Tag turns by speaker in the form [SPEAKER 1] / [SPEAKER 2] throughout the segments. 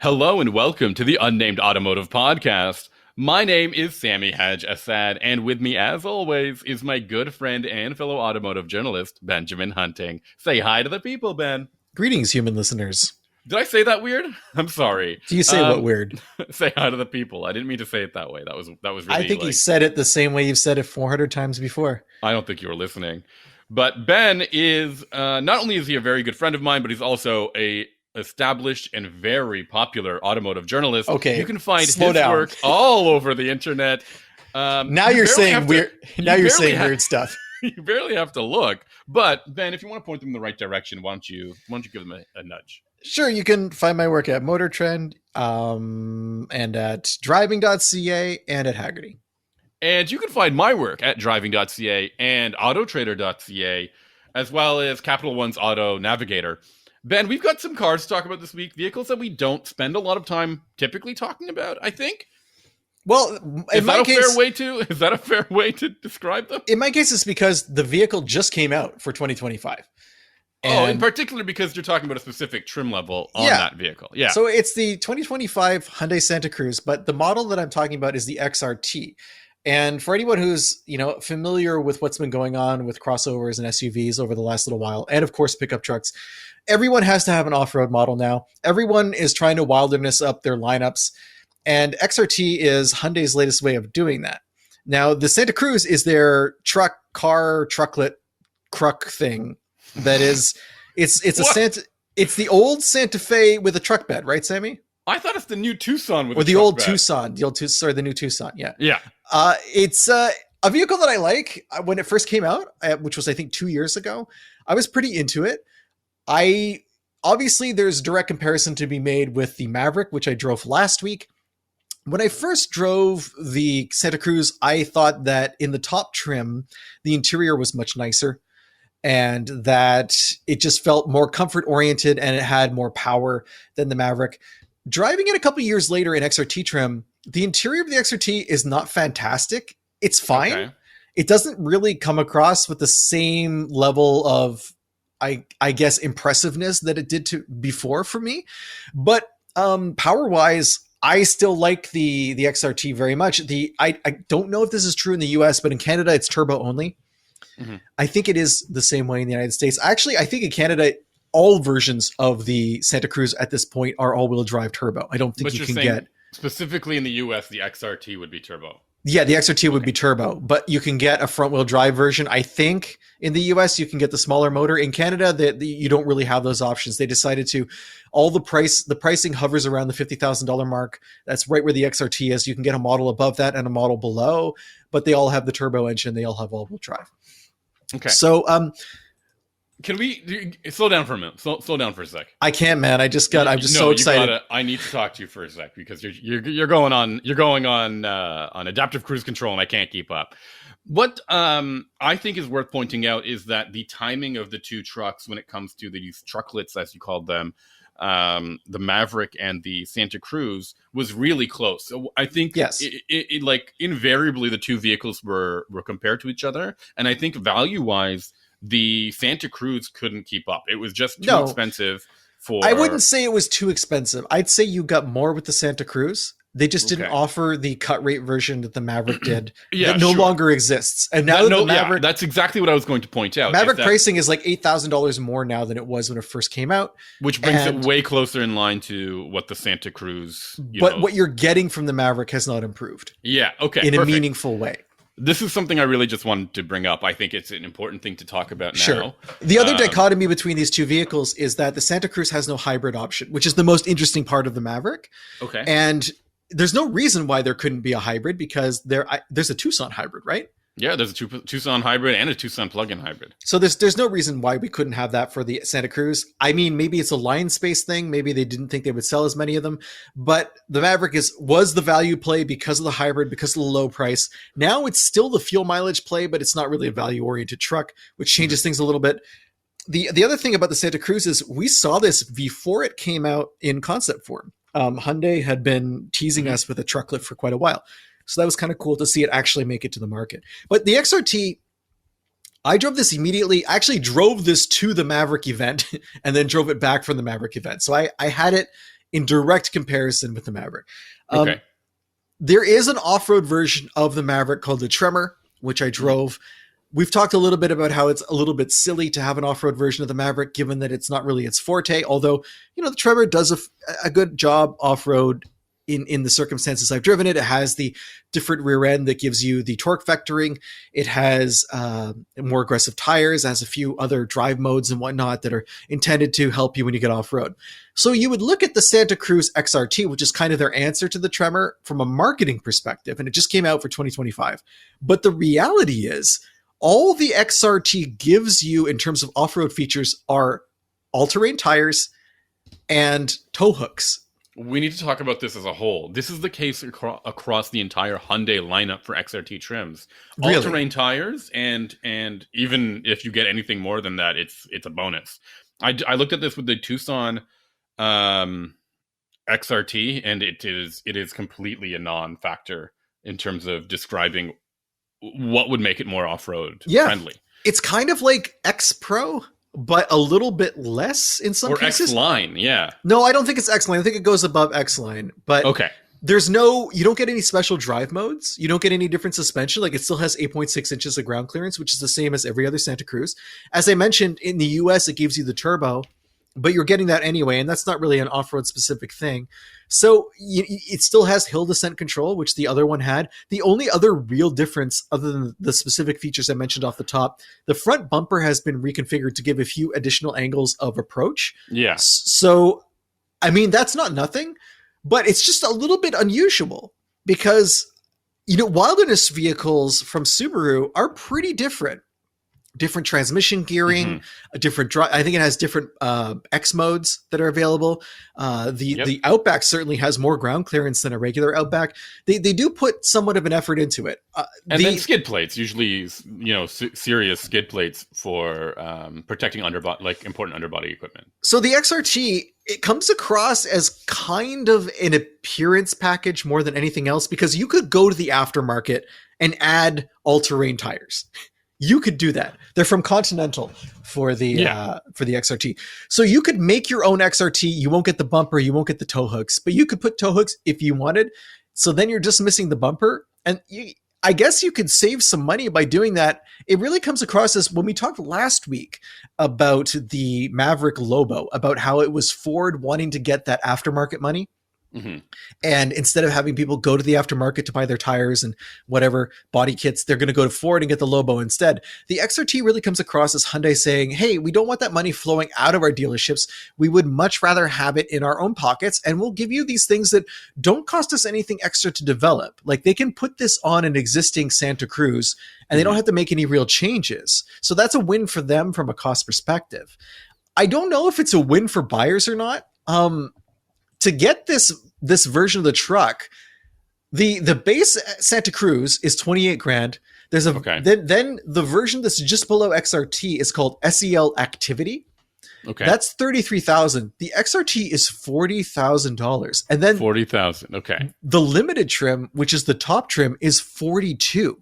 [SPEAKER 1] Hello and welcome to the Unnamed Automotive Podcast. My name is Sami Assad, and with me, as always, is my good friend and fellow automotive journalist, Benjamin Hunting. Say hi to the people, Ben.
[SPEAKER 2] Greetings, human listeners.
[SPEAKER 1] Did I say that weird? I'm sorry.
[SPEAKER 2] Do you say what weird?
[SPEAKER 1] Say hi to the people. I didn't mean to say it that way. That was really.
[SPEAKER 2] I think you said it the same way you've said it 400 times before.
[SPEAKER 1] I don't think you were listening. But Ben is not only is he a very good friend of mine, but he's also a established and very popular automotive journalist.
[SPEAKER 2] Okay,
[SPEAKER 1] you can find his work all over the internet.
[SPEAKER 2] Now you're saying weird. Now you're saying weird stuff.
[SPEAKER 1] You barely have to look. But Ben, if you want to point them in the right direction, why don't you give them a nudge?
[SPEAKER 2] Sure, you can find my work at Motor Trend, and at driving.ca and at Haggerty.
[SPEAKER 1] And you can find my work at driving.ca and autotrader.ca, as well as Capital One's Auto Navigator. Ben, we've got some cars to talk about this week, vehicles that we don't spend a lot of time typically talking about, I think.
[SPEAKER 2] Well,
[SPEAKER 1] is that a fair way to describe them?
[SPEAKER 2] In my case, it's because the vehicle just came out for 2025.
[SPEAKER 1] In particular because you're talking about a specific trim level on that vehicle. Yeah.
[SPEAKER 2] So it's the 2025 Hyundai Santa Cruz, but the model that I'm talking about is the XRT. And for anyone who's, familiar with what's been going on with crossovers and SUVs over the last little while, and of course pickup trucks, everyone has to have an off-road model now. Everyone is trying to wilderness up their lineups, and XRT is Hyundai's latest way of doing that. Now, the Santa Cruz is their trucklet thing. That is, it's the old Santa Fe with a truck bed, right, Sammy?
[SPEAKER 1] I thought it's the new Tucson with
[SPEAKER 2] the new Tucson. Yeah.
[SPEAKER 1] Yeah.
[SPEAKER 2] It's a vehicle that I like. When it first came out, which was I think 2 years ago, I was pretty into it. Obviously there's direct comparison to be made with the Maverick, which I drove last week. When I first drove the Santa Cruz, I thought that in the top trim, the interior was much nicer, and that it just felt more comfort oriented and it had more power than the Maverick. Driving it a couple years later in XRT trim, the interior of the XRT is not fantastic. It's fine. Okay. It doesn't really come across with the same level of, I guess, impressiveness that it did before for me. But power wise, I still like the XRT very much. I don't know if this is true in the US, but in Canada, it's turbo only. Mm-hmm. I think it is the same way in the United States. Actually, I think in Canada, all versions of the Santa Cruz at this point are all-wheel drive turbo. I don't think you can get...
[SPEAKER 1] Specifically in the US, the XRT would be turbo.
[SPEAKER 2] Yeah, the XRT would be turbo, but you can get a front-wheel drive version. I think in the US, you can get the smaller motor. In Canada, you don't really have those options. They decided to... The pricing hovers around the $50,000 mark. That's right where the XRT is. You can get a model above that and a model below, but they all have the turbo engine. They all have all-wheel drive.
[SPEAKER 1] Okay.
[SPEAKER 2] So,
[SPEAKER 1] can we slow down for a minute? Slow down for a sec.
[SPEAKER 2] I can't, man. I'm just so excited.
[SPEAKER 1] I need to talk to you for a sec because you're going on adaptive cruise control and I can't keep up. What I think is worth pointing out is that the timing of the two trucks when it comes to these trucklets, as you called them, the Maverick and the Santa Cruz, was really close. So I think it like invariably the two vehicles were compared to each other, and I think value wise, the Santa Cruz couldn't keep up. It was just too expensive for...
[SPEAKER 2] I wouldn't say it was too expensive. I'd say you got more with the Santa Cruz. They just didn't offer the cut rate version that the Maverick did. That no longer exists. And now the Maverick...
[SPEAKER 1] that's exactly what I was going to point out.
[SPEAKER 2] Maverick pricing is like $8,000 more now than it was when it first came out.
[SPEAKER 1] Which brings it way closer in line to what the Santa Cruz...
[SPEAKER 2] what you're getting from the Maverick has not improved.
[SPEAKER 1] Yeah, okay.
[SPEAKER 2] In a meaningful way.
[SPEAKER 1] This is something I really just wanted to bring up. I think it's an important thing to talk about now.
[SPEAKER 2] Sure. The other dichotomy between these two vehicles is that the Santa Cruz has no hybrid option, which is the most interesting part of the Maverick.
[SPEAKER 1] Okay.
[SPEAKER 2] And there's no reason why there couldn't be a hybrid because there's a Tucson hybrid, right?
[SPEAKER 1] Yeah, there's a Tucson hybrid and a Tucson plug-in hybrid.
[SPEAKER 2] So there's no reason why we couldn't have that for the Santa Cruz. I mean, maybe it's a line space thing. Maybe they didn't think they would sell as many of them. But the Maverick was the value play because of the hybrid, because of the low price. Now it's still the fuel mileage play, but it's not really a value-oriented truck, which changes things a little bit. The other thing about the Santa Cruz is we saw this before it came out in concept form. Hyundai had been teasing us with a trucklet for quite a while. So that was kind of cool to see it actually make it to the market. But the XRT, I drove this immediately. I actually drove this to the Maverick event and then drove it back from the Maverick event. So I had it in direct comparison with the Maverick.
[SPEAKER 1] Okay.
[SPEAKER 2] There is an off-road version of the Maverick called the Tremor, which I drove. We've talked a little bit about how it's a little bit silly to have an off-road version of the Maverick, given that it's not really its forte. Although, the Tremor does a good job off-road in the circumstances I've driven it. It has the different rear end that gives you the torque vectoring. It has more aggressive tires, it has a few other drive modes and whatnot that are intended to help you when you get off-road. So you would look at the Santa Cruz XRT, which is kind of their answer to the Tremor from a marketing perspective, and it just came out for 2025. But the reality is, all the XRT gives you in terms of off-road features are all-terrain tires and tow hooks.
[SPEAKER 1] We need to talk about this as a whole. This is the case across the entire Hyundai lineup for XRT trims.
[SPEAKER 2] Really?
[SPEAKER 1] All-terrain tires, and even if you get anything more than that, it's a bonus. I looked at this with the Tucson XRT, and it is completely a non-factor in terms of describing what would make it more off-road friendly.
[SPEAKER 2] It's kind of like X Pro, but a little bit less in some cases.
[SPEAKER 1] Or X-Line, yeah.
[SPEAKER 2] No, I don't think it's X-Line. I think it goes above X-Line. But
[SPEAKER 1] okay.
[SPEAKER 2] You don't get any special drive modes. You don't get any different suspension. Like, it still has 8.6 inches of ground clearance, which is the same as every other Santa Cruz. As I mentioned, in the US, it gives you the turbo, but you're getting that anyway, and that's not really an off-road specific thing. So it still has hill descent control, which the other one had. The only other real difference, other than the specific features I mentioned off the top, the front bumper has been reconfigured to give a few additional angles of approach.
[SPEAKER 1] Yeah.
[SPEAKER 2] So, I mean, that's not nothing, but it's just a little bit unusual because, wilderness vehicles from Subaru are pretty different. Different transmission gearing, a different drive. I think it has different X modes that are available. The Outback certainly has more ground clearance than a regular Outback. They do put somewhat of an effort into it.
[SPEAKER 1] And then skid plates, usually serious skid plates for protecting important underbody equipment.
[SPEAKER 2] So the XRT, it comes across as kind of an appearance package more than anything else, because you could go to the aftermarket and add all-terrain tires. You could do that. They're from Continental for the XRT. So you could make your own XRT. You won't get the bumper. You won't get the tow hooks, but you could put tow hooks if you wanted. So then you're just missing the bumper. And I guess you could save some money by doing that. It really comes across as, when we talked last week about the Maverick Lobo, about how it was Ford wanting to get that aftermarket money. Mm-hmm. And instead of having people go to the aftermarket to buy their tires and whatever body kits, they're going to go to Ford and get the Lobo instead. The XRT really comes across as Hyundai saying, hey, we don't want that money flowing out of our dealerships. We would much rather have it in our own pockets, and we'll give you these things that don't cost us anything extra to develop. Like, they can put this on an existing Santa Cruz and they don't have to make any real changes. So that's a win for them from a cost perspective. I don't know if it's a win for buyers or not. To get this version of the truck, the base Santa Cruz is $28,000. There's then the version that's just below XRT is called SEL Activity. Okay, that's $33,000. The XRT is $40,000, and then
[SPEAKER 1] $40,000. Okay,
[SPEAKER 2] the limited trim, which is the top trim, is $42,000.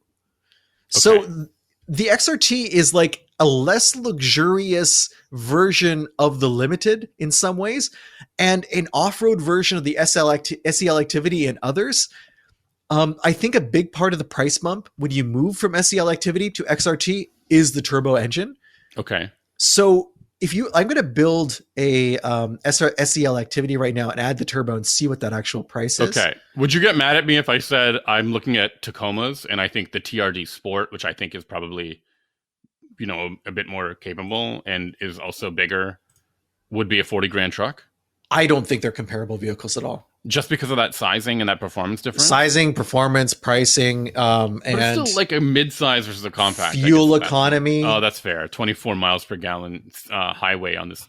[SPEAKER 2] So the XRT is like a less luxurious version of the limited in some ways, and an off-road version of the SEL Activity and others. I think a big part of the price bump when you move from SEL Activity to XRT is the turbo engine.
[SPEAKER 1] Okay.
[SPEAKER 2] So I'm going to build a SEL Activity right now and add the turbo and see what that actual price is.
[SPEAKER 1] Okay. Would you get mad at me if I said I'm looking at Tacomas and I think the TRD Sport, which I think is probably, a bit more capable and is also bigger, would be a $40,000 truck?
[SPEAKER 2] I don't think they're comparable vehicles at all.
[SPEAKER 1] Just because of that sizing and that performance difference?
[SPEAKER 2] Sizing, performance, pricing,
[SPEAKER 1] but it's still like a mid-size versus a compact.
[SPEAKER 2] Fuel economy.
[SPEAKER 1] Oh, that's fair. 24 miles per gallon highway on this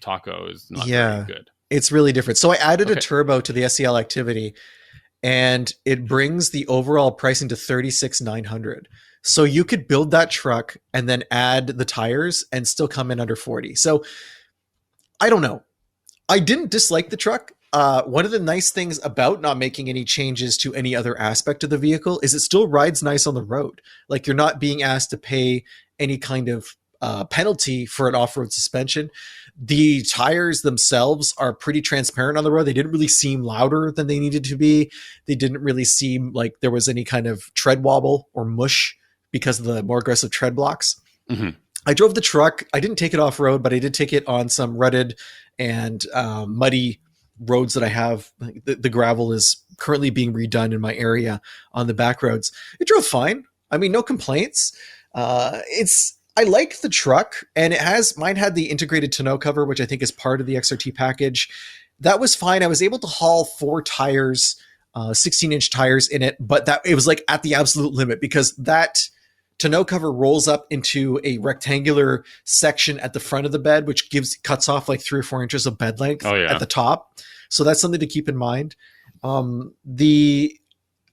[SPEAKER 1] Taco is not very good.
[SPEAKER 2] It's really different. So I added a turbo to the SEL Activity, and it brings the overall pricing to $36,900. So you could build that truck and then add the tires and still come in under 40. So I don't know. I didn't dislike the truck. One of the nice things about not making any changes to any other aspect of the vehicle is it still rides nice on the road. Like, you're not being asked to pay any kind of penalty for an off-road suspension. The tires themselves are pretty transparent on the road. They didn't really seem louder than they needed to be. They didn't really seem like there was any kind of tread wobble or mush because of the more aggressive tread blocks.
[SPEAKER 1] Mm-hmm.
[SPEAKER 2] I drove the truck. I didn't take it off-road, but I did take it on some rutted and muddy roads that I have. The gravel is currently being redone in my area on the back roads. It drove fine. I mean, no complaints. I like the truck, and mine had the integrated tonneau cover, which I think is part of the XRT package. That was fine. I was able to haul 4 tires, 16-inch tires in it, but it was like at the absolute limit because that tonneau cover rolls up into a rectangular section at the front of the bed, which cuts off like 3 or 4 inches of bed length at the top. So that's something to keep in mind.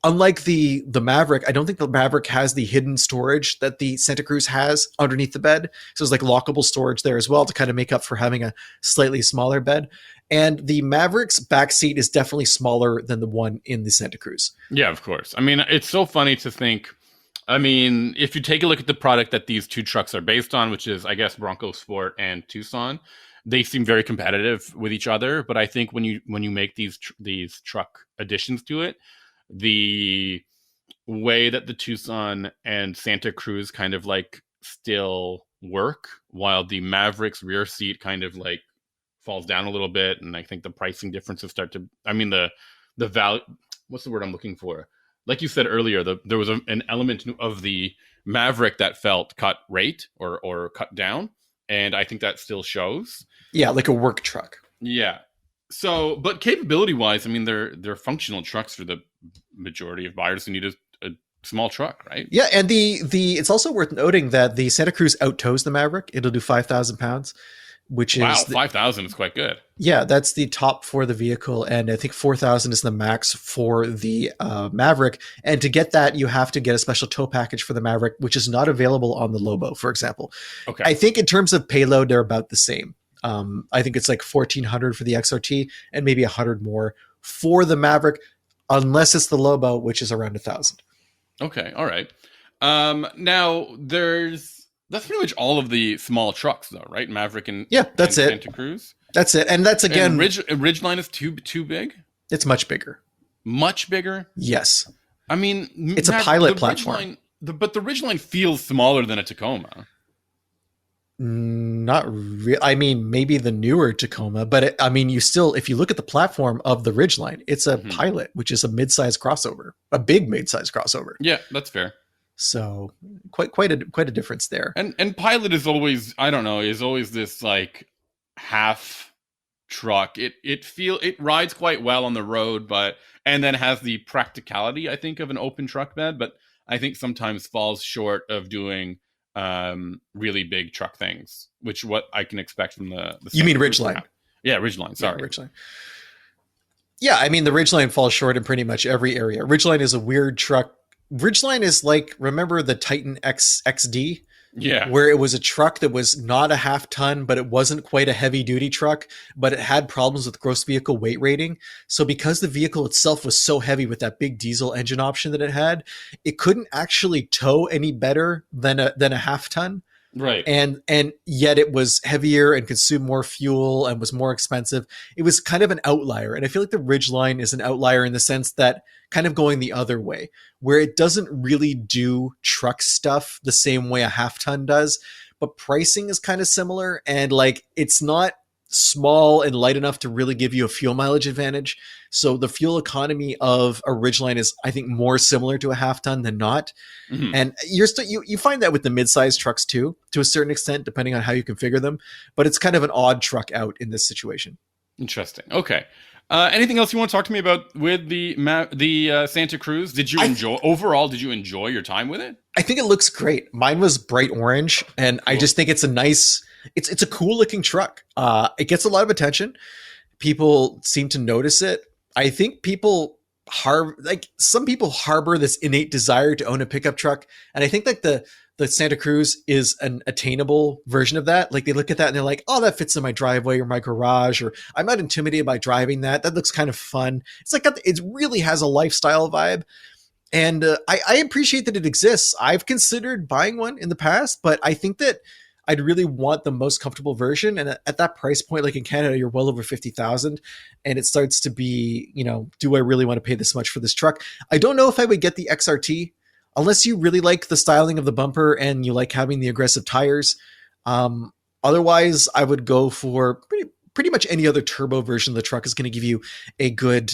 [SPEAKER 2] Unlike the Maverick, I don't think the Maverick has the hidden storage that the Santa Cruz has underneath the bed. So there's like lockable storage there as well to kind of make up for having a slightly smaller bed. And the Maverick's back seat is definitely smaller than the one in the Santa Cruz.
[SPEAKER 1] Yeah, of course. I mean, it's so funny to think. I mean, if you take a look at the product that these 2 trucks are based on, which is, I guess, Bronco Sport and Tucson, they seem very competitive with each other. But I think when you make these truck additions to it, the way that the Tucson and Santa Cruz kind of like still work while the Maverick's rear seat kind of like falls down a little bit. And I think the pricing differences the value, what's the word I'm looking for? Like you said earlier, there was an element of the Maverick that felt cut rate or cut down. And I think that still shows.
[SPEAKER 2] Yeah, like a work truck.
[SPEAKER 1] Yeah. So, but capability wise, I mean, they're functional trucks for the majority of buyers who need a small truck, right?
[SPEAKER 2] Yeah, and it's also worth noting that the Santa Cruz out-tows the Maverick. It'll do 5,000 pounds, which is
[SPEAKER 1] 5,000 is quite good.
[SPEAKER 2] Yeah, that's the top for the vehicle, and I think 4,000 is the max for the Maverick. And to get that, you have to get a special tow package for the Maverick, which is not available on the Lobo, for example.
[SPEAKER 1] Okay,
[SPEAKER 2] I think in terms of payload, they're about the same. I think it's like 1,400 for the XRT and maybe 100 more for the Maverick, unless it's the Lobo, which is around 1,000.
[SPEAKER 1] Okay, all right. Now that's pretty much all of the small trucks, though, right? Maverick and
[SPEAKER 2] that's it.
[SPEAKER 1] Santa Cruz.
[SPEAKER 2] That's it, and that's again.
[SPEAKER 1] Ridgeline is too big.
[SPEAKER 2] It's much bigger.
[SPEAKER 1] Much bigger.
[SPEAKER 2] Yes.
[SPEAKER 1] I mean,
[SPEAKER 2] it's a pilot platform.
[SPEAKER 1] But the Ridgeline feels smaller than a Tacoma.
[SPEAKER 2] Not really. I mean, maybe the newer Tacoma, but if you look at the platform of the Ridgeline, it's a Pilot, which is a mid-size crossover, a big mid-size crossover.
[SPEAKER 1] Yeah, that's fair.
[SPEAKER 2] So quite a difference there.
[SPEAKER 1] And Pilot is always, I don't know, is always this like half truck. It rides quite well on the road, and then has the practicality, I think, of an open truck bed, but I think sometimes falls short of doing really big truck things, which what I can expect from the
[SPEAKER 2] you mean Ridgeline?
[SPEAKER 1] Yeah, Ridgeline. Sorry,
[SPEAKER 2] yeah, Ridgeline. Yeah, I mean the Ridgeline falls short in pretty much every area. Ridgeline is a weird truck. Ridgeline is like, remember the Titan XD?
[SPEAKER 1] Yeah.
[SPEAKER 2] Where it was a truck that was not a half ton, but it wasn't quite a heavy duty truck, but it had problems with gross vehicle weight rating. So because the vehicle itself was so heavy with that big diesel engine option that it had, it couldn't actually tow any better than a half ton.
[SPEAKER 1] Right.
[SPEAKER 2] And yet it was heavier and consumed more fuel and was more expensive. It was kind of an outlier. And I feel like the Ridgeline is an outlier in the sense that kind of going the other way, where it doesn't really do truck stuff the same way a half ton does, but pricing is kind of similar. And like, it's not small and light enough to really give you a fuel mileage advantage. So the fuel economy of a Ridgeline is, I think, more similar to a half ton than not. Mm-hmm. And you find that with the mid-sized trucks too, to a certain extent, depending on how you configure them. But it's kind of an odd truck out in this situation.
[SPEAKER 1] Interesting. Okay. Anything else you want to talk to me about with the Santa Cruz? Did you enjoy your time with it?
[SPEAKER 2] I think it looks great. Mine was bright orange, and cool. I just think it's a nice. It's a cool looking truck. It gets a lot of attention. People seem to notice it. I think some people harbor this innate desire to own a pickup truck. And I think like the Santa Cruz is an attainable version of that. Like they look at that and they're like, oh, that fits in my driveway or my garage, or I'm not intimidated by driving that. That looks kind of fun. It's like, it really has a lifestyle vibe. And I appreciate that it exists. I've considered buying one in the past, but I think that I'd really want the most comfortable version. And at that price point, like in Canada, you're well over 50,000, and it starts to be, do I really want to pay this much for this truck? I don't know if I would get the XRT unless you really like the styling of the bumper and you like having the aggressive tires. Otherwise, I would go for pretty much any other turbo version of the truck is going to give you a good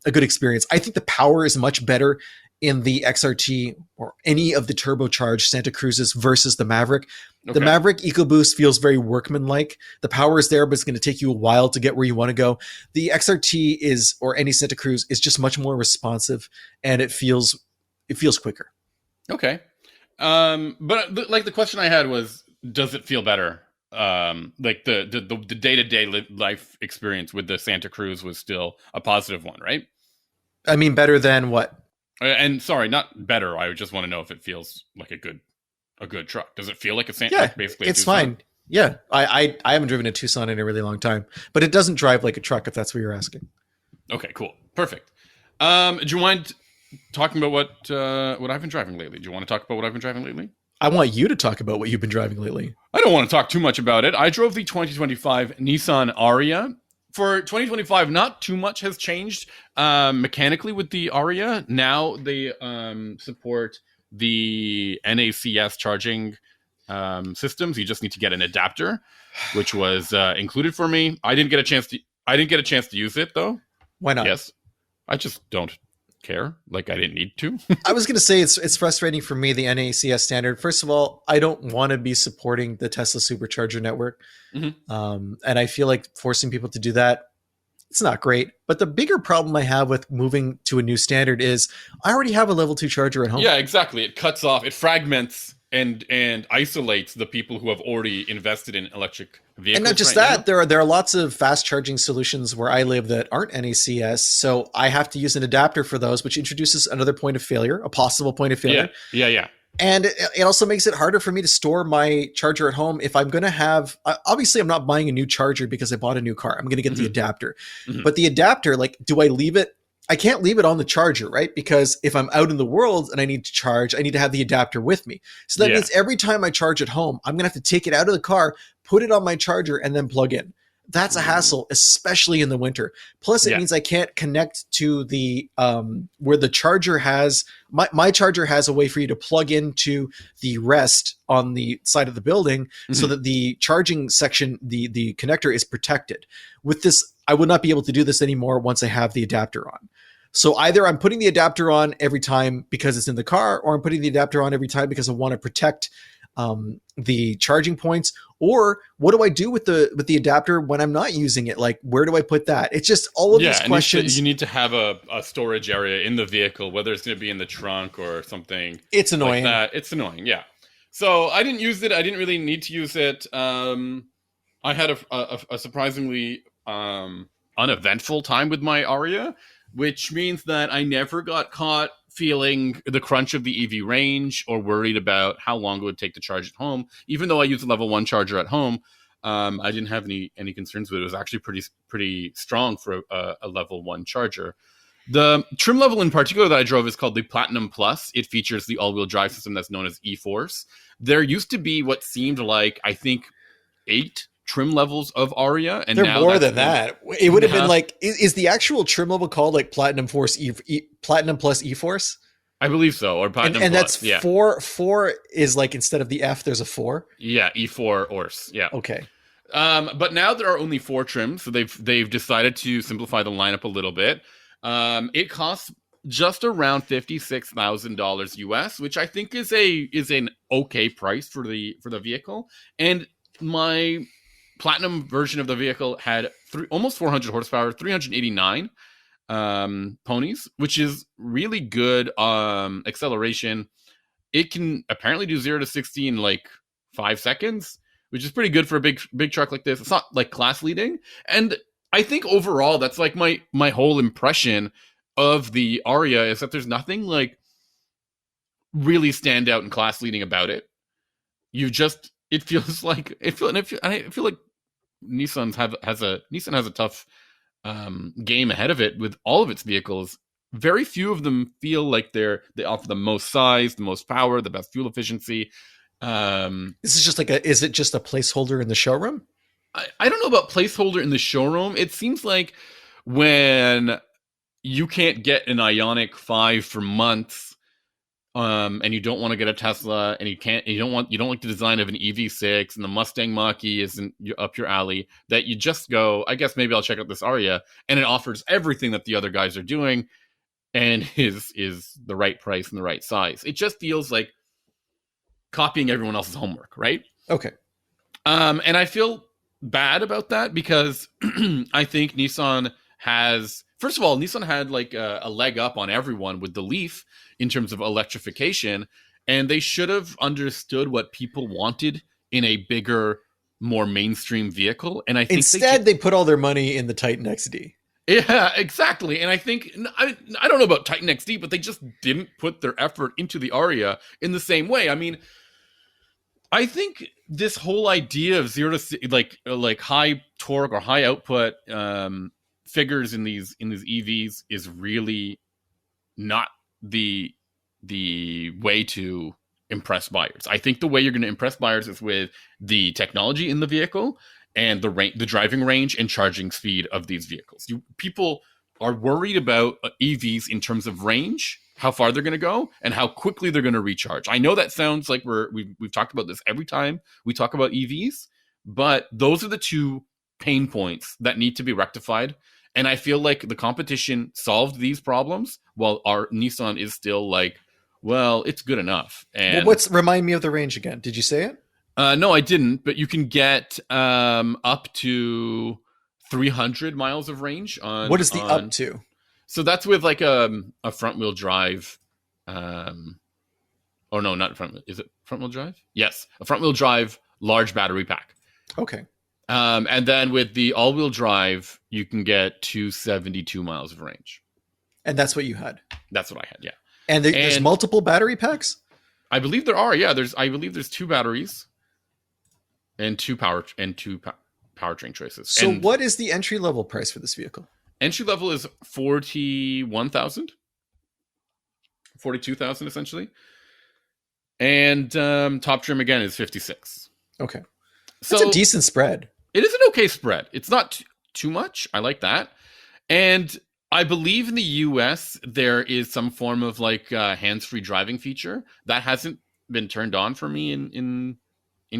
[SPEAKER 2] experience. I think the power is much better in the XRT or any of the turbocharged Santa Cruzes versus the Maverick. Okay. The Maverick EcoBoost feels very workmanlike. The power is there, but it's going to take you a while to get where you want to go. The XRT is, or any Santa Cruz, is just much more responsive, and it feels quicker.
[SPEAKER 1] Okay. But like the question I had was, does it feel better? Like the day-to-day life experience with the Santa Cruz was still a positive one, right?
[SPEAKER 2] I mean, better than what?
[SPEAKER 1] And sorry, not better. I just want to know if it feels like a good truck. Does it feel like a Santa?
[SPEAKER 2] Yeah,
[SPEAKER 1] like basically
[SPEAKER 2] it's fine. Yeah, I haven't driven a Tucson in a really long time, but it doesn't drive like a truck, if that's what you're asking.
[SPEAKER 1] Okay, cool, perfect. Do you mind talking about what I've been driving lately? Do you want to talk about what I've been driving lately?
[SPEAKER 2] I want you to talk about what you've been driving lately.
[SPEAKER 1] I don't want to talk too much about it. I drove the 2025 Nissan Ariya. For 2025, not too much has changed mechanically with the Ariya. Now they support the NACS charging systems. You just need to get an adapter, which was included for me. I didn't get a chance to use it though.
[SPEAKER 2] Why not?
[SPEAKER 1] Yes, I just don't care. Like I didn't need to.
[SPEAKER 2] I was going to say it's frustrating for me, the NACS standard. First of all, I don't want to be supporting the Tesla supercharger network. Mm-hmm. And I feel like forcing people to do that, it's not great. But the bigger problem I have with moving to a new standard is I already have a level 2 charger at home.
[SPEAKER 1] Yeah, exactly. It cuts off, it fragments and isolates the people who have already invested in electric vehicles.
[SPEAKER 2] And not just that, there are lots of fast charging solutions where I live that aren't NACS, so I have to use an adapter for those, which introduces another point of failure, a possible point of failure.
[SPEAKER 1] Yeah.
[SPEAKER 2] And it also makes it harder for me to store my charger at home if I'm going to have, obviously I'm not buying a new charger because I bought a new car. I'm going to get the adapter. Mm-hmm. But the adapter, like, do I leave it? I can't leave it on the charger, right? Because if I'm out in the world and I need to charge, I need to have the adapter with me. So that means every time I charge at home, I'm going to have to take it out of the car, put it on my charger, and then plug in. That's a hassle, especially in the winter. Plus, it means I can't connect to the where the charger has my charger has a way for you to plug into the rest on the side of the building, so that the charging section, the connector is protected. With this, I would not be able to do this anymore once I have the adapter on. So either I'm putting the adapter on every time because it's in the car, or I'm putting the adapter on every time because I want to protect the charging points. Or what do I do with the adapter when I'm not using it? Like, where do I put that? It's just all of these questions.
[SPEAKER 1] You need to have a storage area in the vehicle, whether it's going to be in the trunk or something.
[SPEAKER 2] It's annoying.
[SPEAKER 1] Like that. It's annoying, yeah. So I didn't use it. I didn't really need to use it. I had a surprisingly uneventful time with my Ariya, which means that I never got caught feeling the crunch of the EV range or worried about how long it would take to charge at home. Even though I use a level 1 charger at home, I didn't have any concerns with it. It was actually pretty strong for a level 1 charger. The trim level in particular that I drove is called the Platinum Plus. It features the all-wheel drive system that's known as E-Force. There used to be what seemed like, I think, 8 trim levels of Ariya, and
[SPEAKER 2] they're
[SPEAKER 1] now
[SPEAKER 2] more than that. It would have been like, is the actual trim level called like Platinum Force Platinum Plus E-Force?
[SPEAKER 1] I believe so, or Platinum
[SPEAKER 2] and
[SPEAKER 1] Plus.
[SPEAKER 2] That's 4 is like, instead of the F, there's a 4.
[SPEAKER 1] Yeah, E4 Ors. Yeah.
[SPEAKER 2] Okay.
[SPEAKER 1] But now there are only 4 trims, so they've decided to simplify the lineup a little bit. It costs just around $56,000 US, which I think is an okay price for the vehicle. And my Platinum version of the vehicle had almost 400 horsepower, 389 ponies, which is really good acceleration. It can apparently do 0 to 60 in like 5 seconds, which is pretty good for a big truck like this. It's not like class leading, and I think overall that's like my whole impression of the Ariya is that there's nothing like really stand out and class leading about it. It feels like I feel like Nissan has a tough game ahead of it with all of its vehicles. Very few of them feel like they offer the most size, the most power, the best fuel efficiency.
[SPEAKER 2] This is just is it just a placeholder in the showroom?
[SPEAKER 1] I don't know about placeholder in the showroom. It seems like when you can't get an Ioniq 5 for months, and you don't want to get a Tesla, and you don't like the design of an EV6, and the Mustang Mach-E isn't up your alley, that you just go, I guess maybe I'll check out this Ariya, and it offers everything that the other guys are doing, and is the right price and the right size. It just feels like copying everyone else's homework, right?
[SPEAKER 2] Okay.
[SPEAKER 1] And I feel bad about that because I think Nissan has, first of all, Nissan had like a leg up on everyone with the Leaf in terms of electrification, and they should have understood what people wanted in a bigger, more mainstream vehicle. And I think
[SPEAKER 2] instead they put all their money in the Titan XD.
[SPEAKER 1] Yeah, exactly. And I think, I don't know about Titan XD, but they just didn't put their effort into the Ariya in the same way. I mean, I think this whole idea of zero to like high torque or high output figures in these EVs is really not the way to impress buyers. I think the way you're going to impress buyers is with the technology in the vehicle and the driving range and charging speed of these vehicles. People are worried about EVs in terms of range, how far they're going to go, and how quickly they're going to recharge. I know that sounds like we've talked about this every time we talk about EVs, but those are the two pain points that need to be rectified. And I feel like the competition solved these problems while our Nissan is still like, well, it's good enough. And
[SPEAKER 2] remind me of the range again? Did you say it?
[SPEAKER 1] No, I didn't, but you can get up to 300 miles of range on.
[SPEAKER 2] What is the up to?
[SPEAKER 1] So that's with like a front wheel drive. Oh no, not front. Is it front wheel drive? Yes, a front wheel drive large battery pack.
[SPEAKER 2] Okay.
[SPEAKER 1] And then with the all wheel drive, you can get 272 miles of range.
[SPEAKER 2] And that's what you had.
[SPEAKER 1] That's what I had. Yeah.
[SPEAKER 2] And there's multiple battery packs?
[SPEAKER 1] I believe there are. Yeah, I believe there's 2 batteries and two powertrain choices.
[SPEAKER 2] So what is the entry level price for this vehicle?
[SPEAKER 1] Entry level is 41,000, 42,000 essentially, and top trim again is 56.
[SPEAKER 2] Okay, that's a decent spread.
[SPEAKER 1] It is an okay spread. It's not too much. I like that, and I believe in the US there is some form of like hands-free driving feature that hasn't been turned on for me in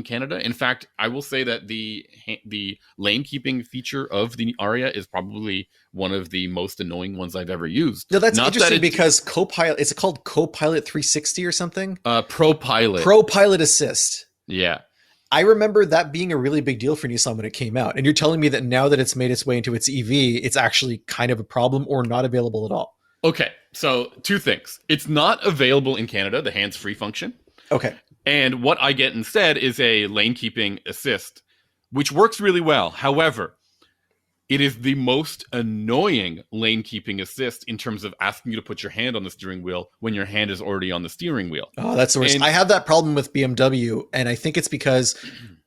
[SPEAKER 1] Canada. In fact, I will say that the lane keeping feature of the Ariya is probably one of the most annoying ones I've ever used.
[SPEAKER 2] No, that's interesting because Copilot, it's called Copilot 360 or something? Pro-Pilot Assist.
[SPEAKER 1] Yeah.
[SPEAKER 2] I remember that being a really big deal for Nissan when it came out. And you're telling me that now that it's made its way into its EV, it's actually kind of a problem or not available at all.
[SPEAKER 1] Okay, so 2 things. It's not available in Canada, the hands-free function.
[SPEAKER 2] Okay.
[SPEAKER 1] And what I get instead is a lane keeping assist, which works really well. However, it is the most annoying lane keeping assist in terms of asking you to put your hand on the steering wheel when your hand is already on the steering wheel.
[SPEAKER 2] Oh, that's the worst. And I have that problem with BMW, and I think it's because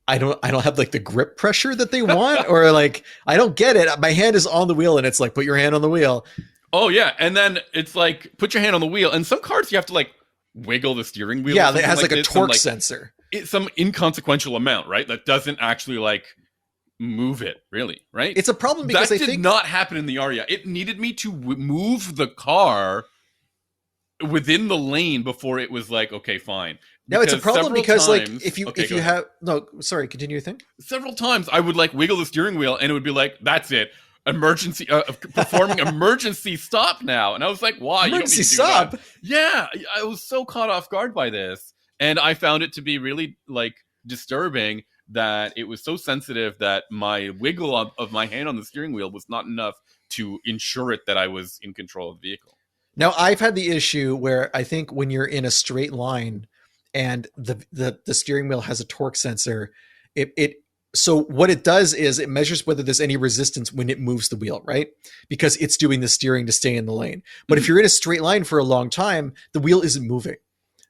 [SPEAKER 2] I don't have like the grip pressure that they want, or like I don't get it. My hand is on the wheel, and it's like put your hand on the wheel.
[SPEAKER 1] Oh yeah, and then it's like put your hand on the wheel. And some cars you have to like wiggle the steering wheel.
[SPEAKER 2] Yeah, it has like a torque sensor.
[SPEAKER 1] It's some inconsequential amount, right? That doesn't actually like move it, really, right?
[SPEAKER 2] It's a problem because
[SPEAKER 1] that did not happen in the Ariya. It needed me to move the car within the lane before it was like, okay, fine.
[SPEAKER 2] No, it's a problem because like if you have continue your thing.
[SPEAKER 1] Several times I would like wiggle the steering wheel and it would be like, that's it. Emergency performing emergency stop now. And I was like, why?
[SPEAKER 2] Emergency stop?
[SPEAKER 1] Yeah, I was so caught off guard by this. And I found it to be really like disturbing that it was so sensitive that my wiggle of my hand on the steering wheel was not enough to ensure it that I was in control of the vehicle.
[SPEAKER 2] Now, I've had the issue where I think when you're in a straight line and the steering wheel has a torque sensor, so what it does is it measures whether there's any resistance when it moves the wheel, right? Because it's doing the steering to stay in the lane. But if you're in a straight line for a long time, the wheel isn't moving.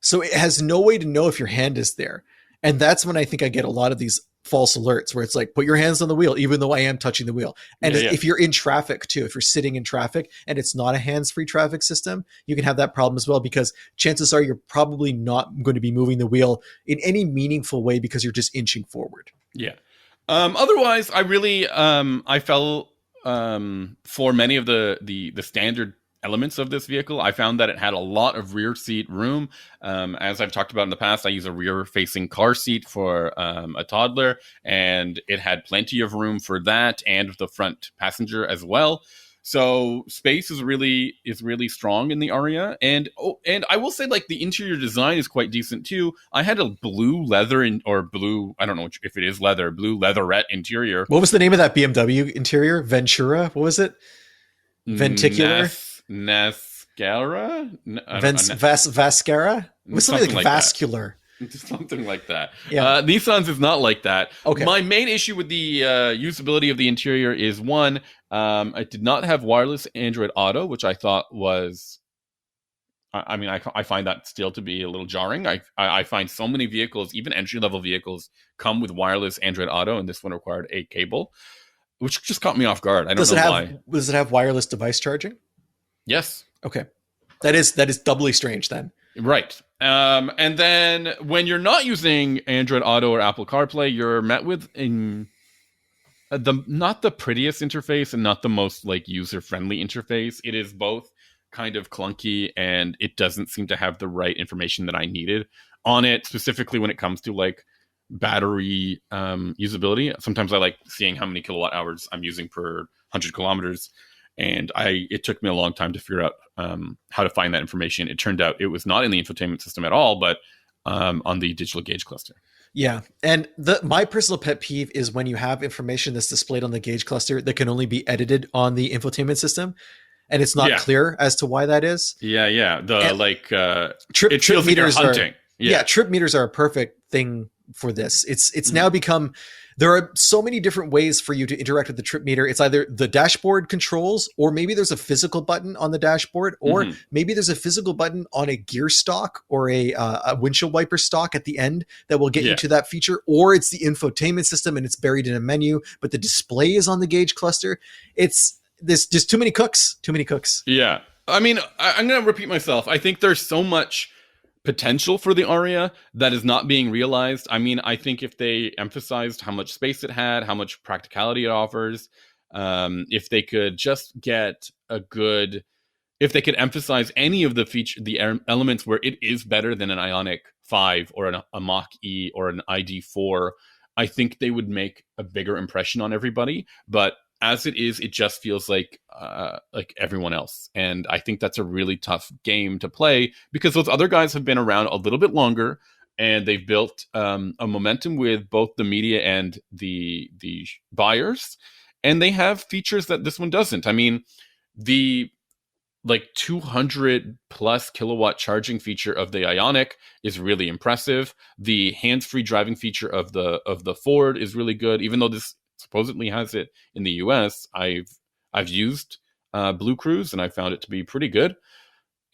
[SPEAKER 2] So it has no way to know if your hand is there. And that's when I think I get a lot of these false alerts where it's like, put your hands on the wheel, even though I am touching the wheel. And
[SPEAKER 1] Yeah, yeah.
[SPEAKER 2] if you're in traffic too, if you're sitting in traffic and it's not a hands-free traffic system, you can have that problem as well, because chances are you're probably not going to be moving the wheel in any meaningful way because you're just inching forward.
[SPEAKER 1] Yeah. Otherwise, I really I fell for many of the standard elements of this vehicle. I found that it had a lot of rear seat room. As I've talked about in the past, I use a rear facing car seat for a toddler, and it had plenty of room for that and the front passenger as well. So space is really strong in the Ariya, and I will say, like, the interior design is quite decent too. I had a blue leather blue, I don't know if it is leather, blue leatherette interior.
[SPEAKER 2] What was the name of that BMW interior? Ventura? What was it? Venticular?
[SPEAKER 1] Nascara?
[SPEAKER 2] Vascara? It was something like vascular.
[SPEAKER 1] Something like that.
[SPEAKER 2] Yeah.
[SPEAKER 1] Nissan's is not like that.
[SPEAKER 2] Okay.
[SPEAKER 1] My main issue with the usability of the interior is, one, it did not have wireless Android Auto, which I thought was... I find that still to be a little jarring. I find so many vehicles, even entry-level vehicles, come with wireless Android Auto, and this one required a cable, which just caught me off guard. I don't know why.
[SPEAKER 2] Does it have wireless device charging?
[SPEAKER 1] Yes.
[SPEAKER 2] Okay. That is doubly strange then.
[SPEAKER 1] Right. And then when you're not using Android Auto or Apple CarPlay, you're met with not the prettiest interface and not the most like user-friendly interface. It is both kind of clunky, and it doesn't seem to have the right information that I needed on it, specifically when it comes to like battery usability. Sometimes I like seeing how many kilowatt hours I'm using per 100 kilometers. And it took me a long time to figure out how to find that information. It turned out it was not in the infotainment system at all, but on the digital gauge cluster.
[SPEAKER 2] Yeah. And my personal pet peeve is when you have information that's displayed on the gauge cluster that can only be edited on the infotainment system, and it's not clear as to why that is.
[SPEAKER 1] Yeah, yeah.
[SPEAKER 2] Trip meters
[SPEAKER 1] like hunting.
[SPEAKER 2] Trip meters are a perfect thing for this. It's now become... There are so many different ways for you to interact with the trip meter. It's either the dashboard controls, or maybe there's a physical button on the dashboard, or maybe there's a physical button on a gear stock or a windshield wiper stock at the end that will get you to that feature, or it's the infotainment system and it's buried in a menu, but the display is on the gauge cluster. There's just too many cooks.
[SPEAKER 1] Yeah. I mean, I'm going to repeat myself. I think there's so much potential for the Ariya that is not being realized. I mean, I think if they emphasized how much space it had, how much practicality it offers, if they could just if they could emphasize any of the elements where it is better than an Ioniq 5 or a Mach-E or an ID4, I think they would make a bigger impression on everybody. But as it is, it just feels like everyone else. And I think that's a really tough game to play, because those other guys have been around a little bit longer, and they've built a momentum with both the media and the buyers. And they have features that this one doesn't. I mean, the 200 plus kilowatt charging feature of the Ioniq is really impressive. The hands-free driving feature of the Ford is really good, even though this supposedly has it in the US. I've used Blue Cruise, and I found it to be pretty good.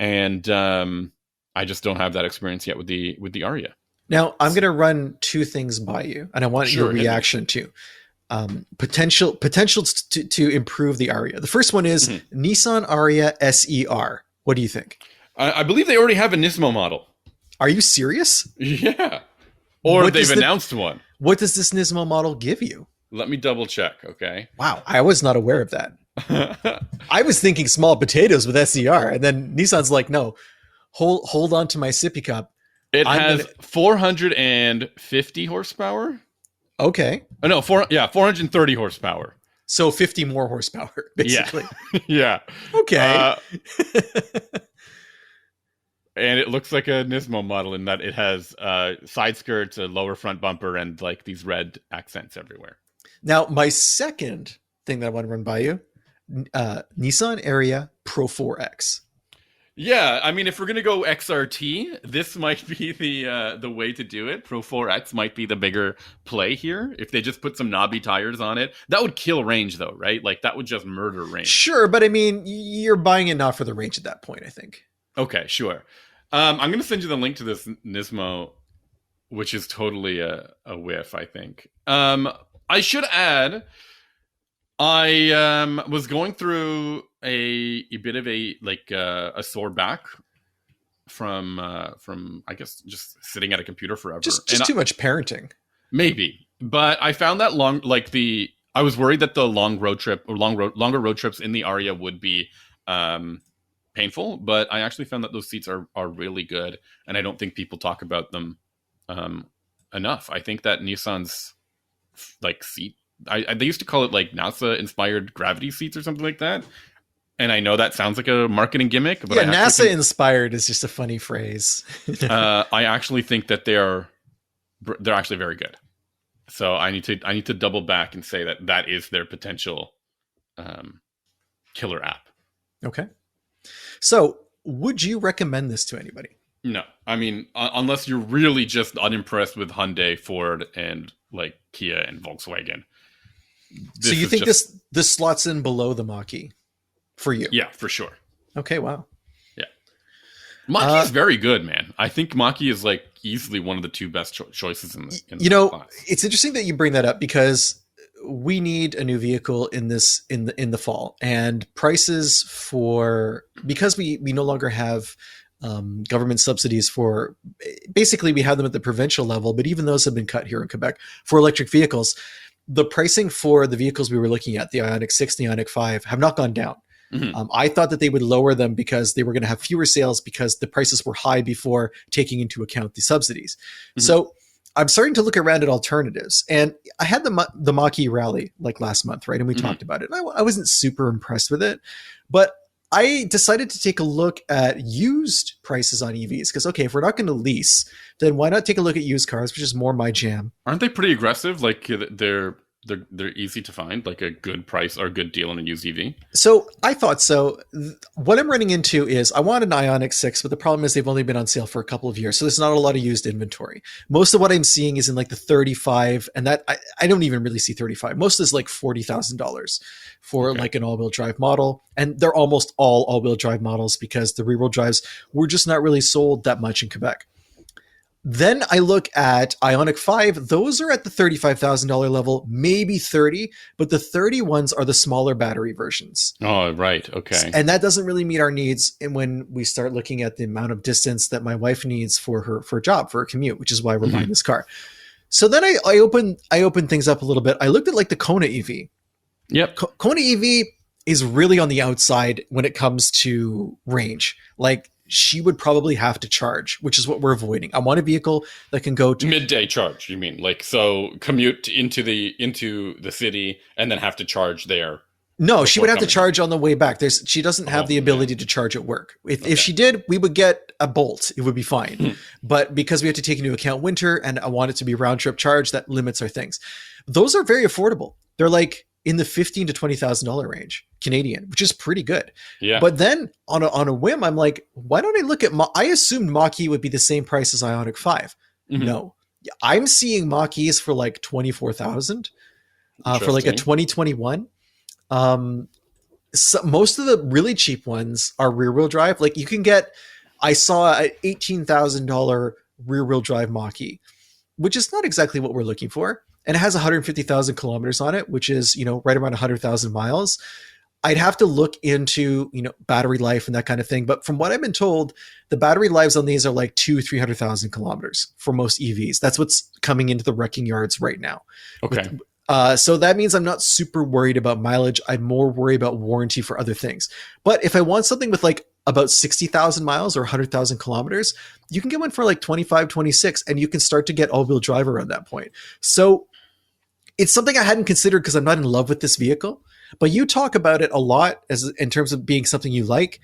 [SPEAKER 1] And I just don't have that experience yet with the Ariya.
[SPEAKER 2] Now, I'm going to run two things by you, and I want your reaction to potential to improve the Ariya. The first one is Nissan Ariya SER. What do you think?
[SPEAKER 1] I believe they already have a Nismo model.
[SPEAKER 2] Are you serious?
[SPEAKER 1] Yeah. Or they've announced one.
[SPEAKER 2] What does this Nismo model give you?
[SPEAKER 1] Let me double check, okay?
[SPEAKER 2] Wow, I was not aware of that. I was thinking small potatoes with SER, and then Nissan's like, no, hold on to my sippy cup.
[SPEAKER 1] It has 450 horsepower.
[SPEAKER 2] Okay.
[SPEAKER 1] Oh, no, 430 horsepower.
[SPEAKER 2] So 50 more horsepower, basically.
[SPEAKER 1] Yeah.
[SPEAKER 2] Okay.
[SPEAKER 1] And it looks like a Nismo model in that it has side skirts, a lower front bumper, and like these red accents everywhere.
[SPEAKER 2] Now, my second thing that I want to run by you, Nissan Ariya Pro 4X.
[SPEAKER 1] Yeah, I mean, if we're gonna go XRT, this might be the way to do it. Pro 4X might be the bigger play here. If they just put some knobby tires on it, that would kill range, though, right? Like that would just murder range.
[SPEAKER 2] Sure, but I mean, you're buying it not for the range at that point, I think.
[SPEAKER 1] Okay, sure. I'm gonna send you the link to this Nismo which is totally a whiff, I think. I should add, I was going through a bit of a sore back from I guess just sitting at a computer forever.
[SPEAKER 2] Just too much parenting.
[SPEAKER 1] Maybe, but I found that I was worried that the longer road trips in the Ariya would be painful, but I actually found that those seats are really good, and I don't think people talk about them enough. I think that Nissan's seat, they used to call it NASA inspired gravity seats or something like that. And I know that sounds like a marketing gimmick, but
[SPEAKER 2] NASA inspired is just a funny phrase.
[SPEAKER 1] I actually think that they're actually very good. So I need to double back and say that is their potential killer app.
[SPEAKER 2] Okay. So would you recommend this to anybody?
[SPEAKER 1] No, I mean, unless you're really just unimpressed with Hyundai, Ford, and Kia and Volkswagen.
[SPEAKER 2] So you think this slots in below the Mach-E for you?
[SPEAKER 1] Yeah, for sure.
[SPEAKER 2] Okay, wow.
[SPEAKER 1] Yeah. Mach-E is very good, man. I think Mach-E is easily one of the two best choices in the class.
[SPEAKER 2] It's interesting that you bring that up because we need a new vehicle in the fall, and prices because we no longer have government subsidies for, basically we have them at the provincial level, but even those have been cut here in Quebec for electric vehicles. The pricing for the vehicles we were looking at, the Ioniq 6, the Ioniq 5, have not gone down. Mm-hmm. I thought that they would lower them because they were going to have fewer sales because the prices were high before taking into account the subsidies. Mm-hmm. So I'm starting to look around at alternatives, and I had the Mach-E rally last month, right? And we mm-hmm. talked about it. And I wasn't super impressed with it, but I decided to take a look at used prices on EVs because, okay, if we're not going to lease, then why not take a look at used cars, which is more my jam.
[SPEAKER 1] Aren't they pretty aggressive? They're easy to find, a good price or a good deal on a used EV? So
[SPEAKER 2] I thought so. What I'm running into is I want an Ioniq 6, but the problem is they've only been on sale for a couple of years. So there's not a lot of used inventory. Most of what I'm seeing is in the 35, and that I don't even really see 35. Most is $40,000 for an all-wheel drive model. And they're almost all all-wheel drive models because the rear-wheel drives were just not really sold that much in Quebec. Then I look at Ioniq 5. Those are at the $35,000 level, maybe 30, but the 30 ones are the smaller battery versions.
[SPEAKER 1] Oh, right. Okay.
[SPEAKER 2] And that doesn't really meet our needs. And when we start looking at the amount of distance that my wife needs for a job, for a commute, which is why we're mm-hmm. buying this car. So then I opened things up a little bit. I looked at the Kona EV.
[SPEAKER 1] Yep.
[SPEAKER 2] Kona EV is really on the outside when it comes to range. She would probably have to charge, which is what we're avoiding. I want a vehicle that can go to
[SPEAKER 1] midday charge. You mean so commute into the city and then have to charge there?
[SPEAKER 2] No, she would have to charge on the way back. She doesn't have the ability to charge at work. If she did, we would get a Bolt. It would be fine. But because we have to take into account winter and I want it to be round trip charge, that limits our things. Those are very affordable. They're in the $15,000 to $20,000 range Canadian, which is pretty good.
[SPEAKER 1] Yeah.
[SPEAKER 2] But then on a whim, I'm why don't I look at I assumed Mach-E would be the same price as Ioniq 5. Mm-hmm. No, I'm seeing Mach-E's for $24,000 for a 2021. So most of the really cheap ones are rear wheel drive. You can get, I saw an $18,000 rear wheel drive Mach-E, which is not exactly what we're looking for. And it has 150,000 kilometers on it, which is, right around 100,000 miles. I'd have to look into, battery life and that kind of thing. But from what I've been told, the battery lives on these are 300,000 kilometers for most EVs. That's what's coming into the wrecking yards right now.
[SPEAKER 1] Okay.
[SPEAKER 2] So that means I'm not super worried about mileage. I'm more worried about warranty for other things. But if I want something with about 60,000 miles or 100,000 kilometers, you can get one for 25, 26, and you can start to get all-wheel drive around that point. So it's something I hadn't considered because I'm not in love with this vehicle, but you talk about it a lot in terms of being something you like.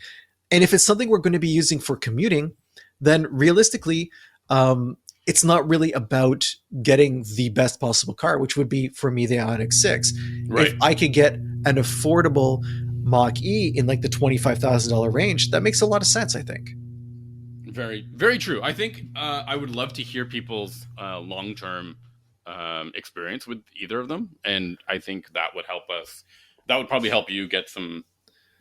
[SPEAKER 2] And if it's something we're going to be using for commuting, then realistically, it's not really about getting the best possible car, which would be for me, the Ioniq 6.
[SPEAKER 1] Right.
[SPEAKER 2] If I could get an affordable Mach-E in the $25,000 range, that makes a lot of sense, I think.
[SPEAKER 1] Very, very true. I think I would love to hear people's long-term experience with either of them, and I think that would help us. That would probably help you get some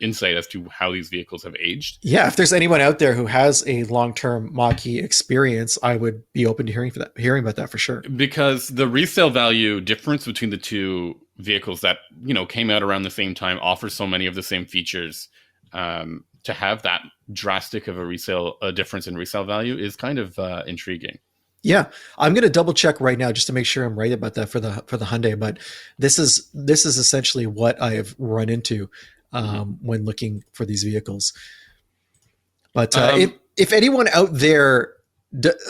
[SPEAKER 1] insight as to how these vehicles have aged.
[SPEAKER 2] Yeah, if there's anyone out there who has a long-term Mach-E experience, I would be open to hearing about that for sure.
[SPEAKER 1] Because the resale value difference between the two vehicles that, you know, came out around the same time offers so many of the same features. To have that drastic of a difference in resale value is kind of intriguing.
[SPEAKER 2] Yeah, I'm going to double check right now just to make sure I'm right about that for the Hyundai. But this is essentially what I have run into when looking for these vehicles. But if anyone out there,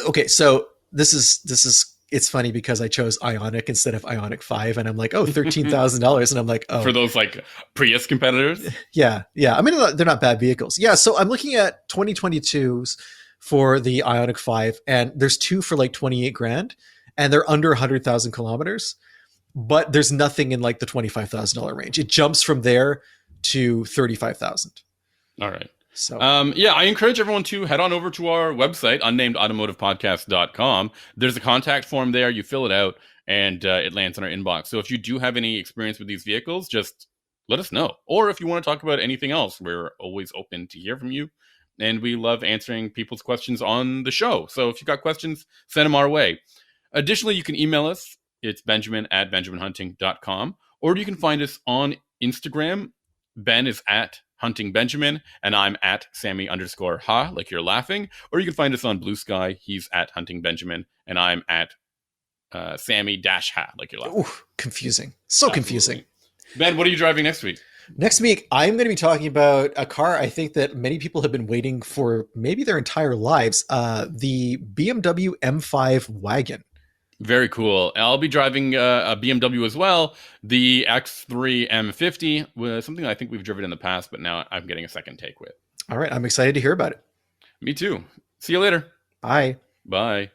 [SPEAKER 2] okay, so this is it's funny because I chose Ioniq instead of Ioniq 5, and I'm like, oh, $13,000, and I'm like, oh,
[SPEAKER 1] for those like Prius competitors.
[SPEAKER 2] Yeah. I mean, they're not bad vehicles. Yeah, so I'm looking at 2022s for the Ioniq 5, and there's two for like 28 grand, and they're under 100,000 kilometers, but there's nothing in like the $25,000 range. It jumps from there to 35,000.
[SPEAKER 1] All right.
[SPEAKER 2] So,
[SPEAKER 1] yeah, I encourage everyone to head on over to our website, unnamedautomotivepodcast.com. There's a contact form there. You fill it out, and it lands in our inbox. So if you do have any experience with these vehicles, just let us know. Or if you want to talk about anything else, we're always open to hear from you. And we love answering people's questions on the show. So if you've got questions, send them our way. Additionally, you can email us. It's benjamin@benjaminhunting.com. Or you can find us on Instagram. Ben is at Hunting Benjamin, and I'm at Sami_ha, like you're laughing. Or you can find us on Blue Sky. He's at Hunting Benjamin, and I'm at Sami-ha, like you're laughing.
[SPEAKER 2] Ooh, confusing. So Absolutely. Confusing.
[SPEAKER 1] Ben, what are you driving next week?
[SPEAKER 2] Next week, I'm going to be talking about a car I think that many people have been waiting for maybe their entire lives, the BMW M5 wagon.
[SPEAKER 1] Very cool. I'll be driving a BMW as well, the X3 M50, something I think we've driven in the past, but now I'm getting a second take with.
[SPEAKER 2] All right. I'm excited to hear about it.
[SPEAKER 1] Me too. See you later.
[SPEAKER 2] Bye.
[SPEAKER 1] Bye.